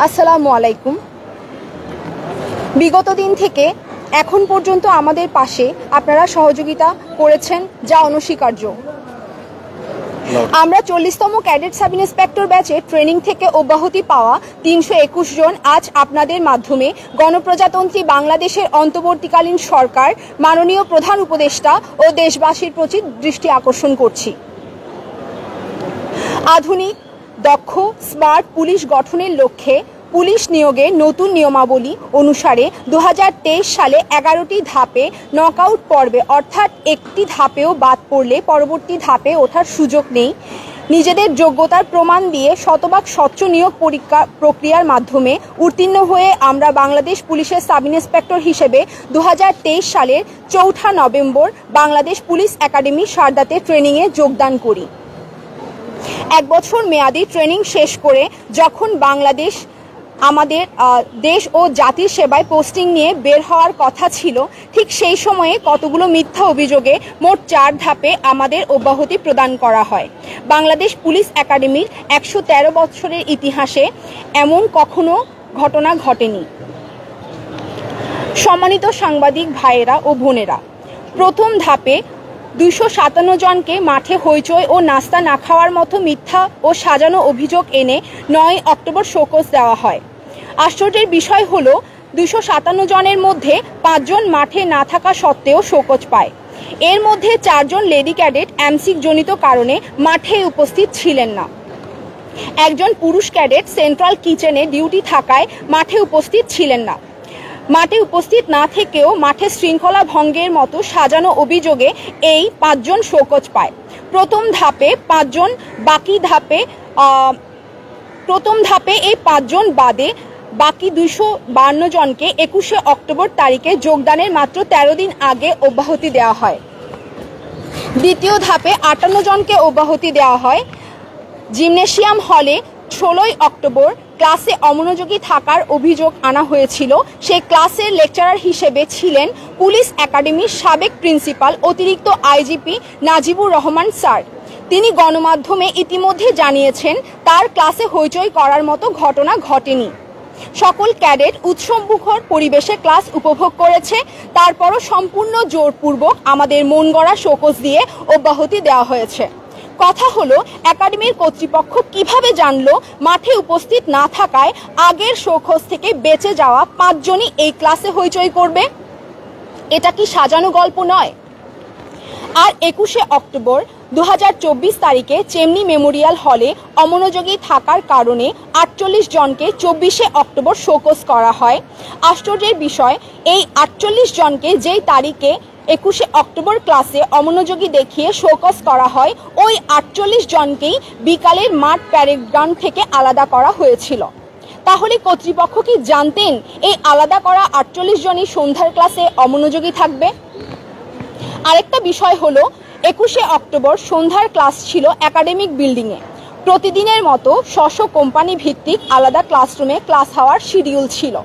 আসসালামু আলাইকুম। বিগত দিন থেকে এখন পর্যন্ত আমাদের পাশে আপনারা সহযোগিতা করেছেন, যা অনস্বীকার্য। আমরা 40তম ক্যাডেট সাব ইন্সপেক্টর ব্যাচে ট্রেনিং থেকে অব্যাহতি পাওয়া 321 জন আজ আপনাদের মাধ্যমে গণপ্রজাতন্ত্রী বাংলাদেশের অন্তর্বর্তীকালীন সরকার, মাননীয় প্রধান উপদেষ্টা ও দেশবাসীর প্রতি দৃষ্টি আকর্ষণ করছি। আধুনিক, দক্ষ, স্মার্ট পুলিশ গঠনের লক্ষ্যে পুলিশ নিয়োগে নতুন নিয়মাবলী অনুসারে 2023 সালে 11টি ধাপে নকআউট পর্বে অর্থাৎ একটি ধাপেও বাদ পড়লে পরবর্তী ধাপে ওঠার সুযোগ নেই। নিজেদের যোগ্যতার প্রমাণ দিয়ে শতভাগ স্বচ্ছ নিয়োগ প্রক্রিয়ার মাধ্যমে উত্তীর্ণ হয়ে আমরা বাংলাদেশ পুলিশের সাব ইন্সপেক্টর হিসেবে 2023 সালের 4 নভেম্বর বাংলাদেশ পুলিশ একাডেমি সারদাতে ট্রেনিংয়ে যোগদান করি। 1 বছর মেয়াদী ট্রেনিং শেষ করে যখন বাংলাদেশ আমাদের দেশ ও জাতির সেবায় পোস্টিং নিয়ে বের হওয়ার কথা ছিল, ঠিক সেই সময়ে কতগুলো মিথ্যা অভিযোগে মোট 4 ধাপে আমাদের অব্যাহতি প্রদান করা হয়। বাংলাদেশ পুলিশ একাডেমির 113 বছরের ইতিহাসে এমন কখনো ঘটনা ঘটেনি। সম্মানিত সাংবাদিক ভাইয়েরা ও বোনেরা, প্রথম ধাপে 257 জনকে মাঠে হইচই ও নাস্তা না খাওয়ার মতো মিথ্যা ও সাজানো অভিযোগ এনে 9 অক্টোবর শোকজ দেওয়া হয়। আশ্চর্যের বিষয় হলো 257 জনের মধ্যে 5 জন মাঠে না থাকা সত্ত্বেও শোকজ পায়। এর মধ্যে 4 জন লেডি ক্যাডেট এমসিক জনিত কারণে মাঠে উপস্থিত ছিলেন না। একজন পুরুষ ক্যাডেট সেন্ট্রাল কিচেনে ডিউটি থাকায় মাঠে উপস্থিত ছিলেন না। মাঠে উপস্থিত না থেকেও মাঠে শৃঙ্খলা ভঙ্গের মতো সাজানো অভিযোগে এই 5 জন শোকজ পায়। প্রথম ধাপে এই 5 জন বাদে বাকি 252 জনকে 21 অক্টোবর তারিখে যোগদানের মাত্র 13 দিন আগে অব্যাহতি দেওয়া হয়। দ্বিতীয় ধাপে 58 জনকে অব্যাহতি দেওয়া হয়। জিমনেশিয়াম হলে 16 অক্টোবর ক্লাসে অমনোযোগী থাকার অভিযোগ আনা হয়েছিল। সেই ক্লাসের লেকচারার হিসেবে ছিলেন পুলিশ একাডেমির সাবেক প্রিন্সিপাল অতিরিক্ত আইজিপি নাজিবুর রহমান স্যার। তিনি গণমাধ্যমে ইতিমধ্যে জানিয়েছেন তার ক্লাসে হইচই করার মতো ঘটনা ঘটেনি। সকল ক্যাডেট উৎসবমুখর পরিবেশে ক্লাস উপভোগ করেছে। তারপরও সম্পূর্ণ জোরপূর্বক আমাদের মন গড়া শোকজ দিয়ে অব্যাহতি দেওয়া হয়েছে। কথা হলো, একাডেমির কর্তৃপক্ষ কিভাবে জানলো মাঠে উপস্থিত না থাকায় আগের শোকজ থেকে বেঁচে যাওয়া 5 জনই এই ক্লাসে হইচই করবে? এটা কি সাজানো গল্প নয়? আর 21 অক্টোবর 2024 তারিখে চেমনি মেমোরিয়াল হলে অমনোযোগী থাকার কারণে 48 জনকে 24 অক্টোবর শোকজ করা হয়। আশ্চর্যের বিষয়, এই 48 জনকে যেই তারিখে 21 অক্টোবর ক্লাসে অমনোযোগী দেখিয়ে শোকজ করা হয়, ওই 48 জনকেই বিকালের মাঠ প্যারেড গ্রাউন্ড থেকে আলাদা করা হয়েছিল। তাহলে কর্তৃপক্ষ কি জানতেন এই আলাদা করা 48 জনই সন্ধ্যার ক্লাসে অমনোযোগী থাকবে? আরেকটা বিষয় হলো, 21 অক্টোবর সন্ধ্যার ক্লাস ছিল একাডেমিক বিল্ডিংয়ে। প্রতিদিনের মতো কোম্পানি ভিত্তিক আলাদা ক্লাসরুমে ক্লাস হওয়ার শিডিউল ছিল,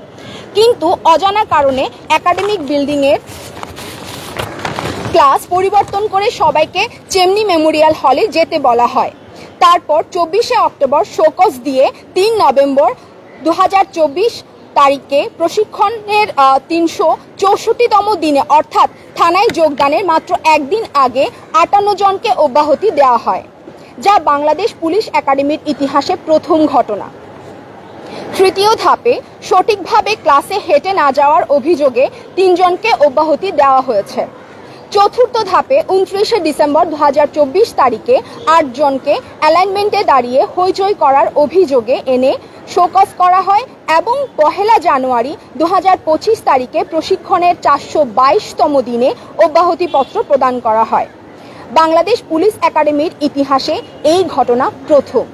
কিন্তু অজানা কারণে একাডেমিক বিল্ডিংয়ের ক্লাস পরিবর্তন করে সবাইকে চেমনি মেমোরিয়াল হলে যেতে বলা হয়। তারপর 24 অক্টোবর শোকজ দিয়ে 3 নভেম্বর 2024 তারিখে প্রশিক্ষণের 364তম দিনে অর্থাৎ থানায় যোগদানের মাত্র 1 দিন আগে 58 জনকে অব্যাহতি দেওয়া হয়, যা বাংলাদেশ পুলিশ একাডেমির ইতিহাসে প্রথম ঘটনা। তৃতীয় ধাপে সঠিকভাবে ক্লাসে হেঁটে না যাওয়ার অভিযোগে 3 জনকে অব্যাহতি দেওয়া হয়েছে। চতুর্থ ধাপে 29 ডিসেম্বর 2024 তারিখে 8 জনকে অ্যালাইনমেন্টে দাঁড়িয়ে হইচই করার অভিযোগে এনে শোকজ করা হয় এবং 1 জানুয়ারি 2025 তারিখে প্রশিক্ষণের 422তম দিনে অব্যাহতিপত্র প্রদান করা হয়। বাংলাদেশ পুলিশ একাডেমির ইতিহাসে এই ঘটনা প্রথম।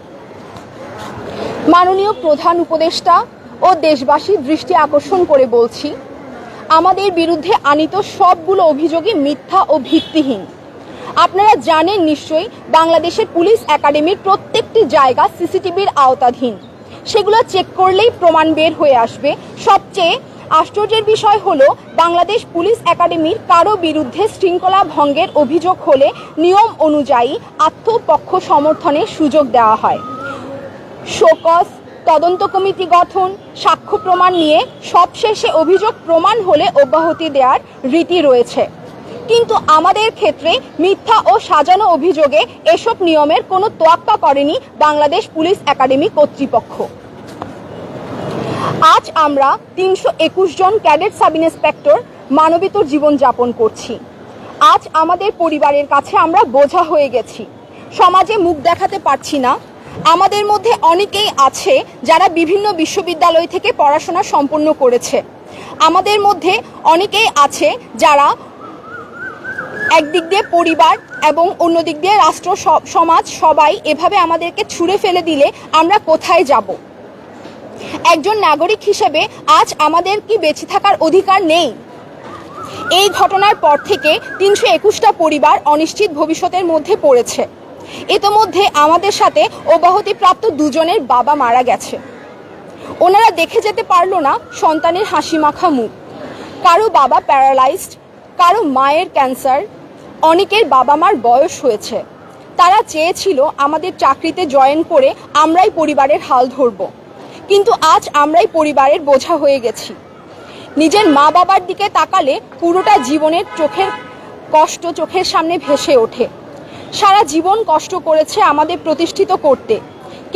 মাননীয় প্রধান উপদেষ্টা ও দেশবাসীর দৃষ্টি আকর্ষণ করে বলছি, আমাদের বিরুদ্ধে আনীত সবগুলো অভিযোগই মিথ্যা ও ভিত্তিহীন। আপনারা জানেন নিশ্চয়ই, বাংলাদেশের পুলিশ একাডেমির প্রত্যেকটি জায়গা সিসিটিভির আওতাধীন। সেগুলো চেক করলেই প্রমাণ বের হয়ে আসবে। সবচেয়ে আশ্চর্যের বিষয় হলো, বাংলাদেশ পুলিশ একাডেমির কারো বিরুদ্ধে শৃঙ্খলা ভঙ্গের অভিযোগ হলে নিয়ম অনুযায়ী আত্মপক্ষ সমর্থনের সুযোগ দেওয়া হয়। শোকজ, তদন্ত কমিটি গঠন, সাক্ষ্য প্রমাণ নিয়ে সবশেষে অভিযোগ প্রমাণ হলে অব্যাহতি দেওয়ার রীতি রয়েছে। কিন্তু আমাদের ক্ষেত্রে মিথ্যা ও সাজানো অভিযোগে এসব নিয়মের কোনো তোয়াক্কা করেনি বাংলাদেশ পুলিশ একাডেমি কর্তৃপক্ষ। আজ আমরা ৩২১ জন ক্যাডেট সাব ইন্সপেক্টর মানবেতর জীবনযাপন করছি। আজ আমাদের পরিবারের কাছে আমরা বোঝা হয়ে গেছি, সমাজে মুখ দেখাতে পারছি না। আমাদের মধ্যে অনেকেই আছে যারা বিভিন্ন বিশ্ববিদ্যালয় থেকে পড়াশোনা সম্পন্ন করেছে। আমাদের মধ্যে অনেকেই আছে যারা একদিক দিয়ে পরিবার এবং অন্য দিক দিয়ে রাষ্ট্র সমাজ সবাই এভাবে আমাদেরকে ছুঁড়ে ফেলে দিলে আমরা কোথায় যাব? একজন নাগরিক হিসেবে আজ আমাদের কি বেঁচে থাকার অধিকার নেই? এই ঘটনার পর থেকে ৩২১টা পরিবার অনিশ্চিত ভবিষ্যতের মধ্যে পড়েছে। ইতোমধ্যে আমাদের সাথে অব্যাহতিপ্রাপ্ত দুজনের বাবা মারা গেছে। ওনারা দেখে যেতে পারলো না সন্তানের হাসি মাখা মুখ। কারো বাবা প্যারালাইজড, কারো মায়ের ক্যান্সার, অনেকের বাবা মার বয়স হয়েছে। তারা চেয়েছিল আমাদের চাকরিতে জয়েন করে আমরাই পরিবারের হাল ধরব, কিন্তু আজ আমরাই পরিবারের বোঝা হয়ে গেছি। নিজের মা বাবার দিকে তাকালে পুরোটা জীবনের চোখের কষ্ট চোখের সামনে ভেসে ওঠে। সারা জীবন কষ্ট করেছে আমাদের প্রতিষ্ঠিত করতে,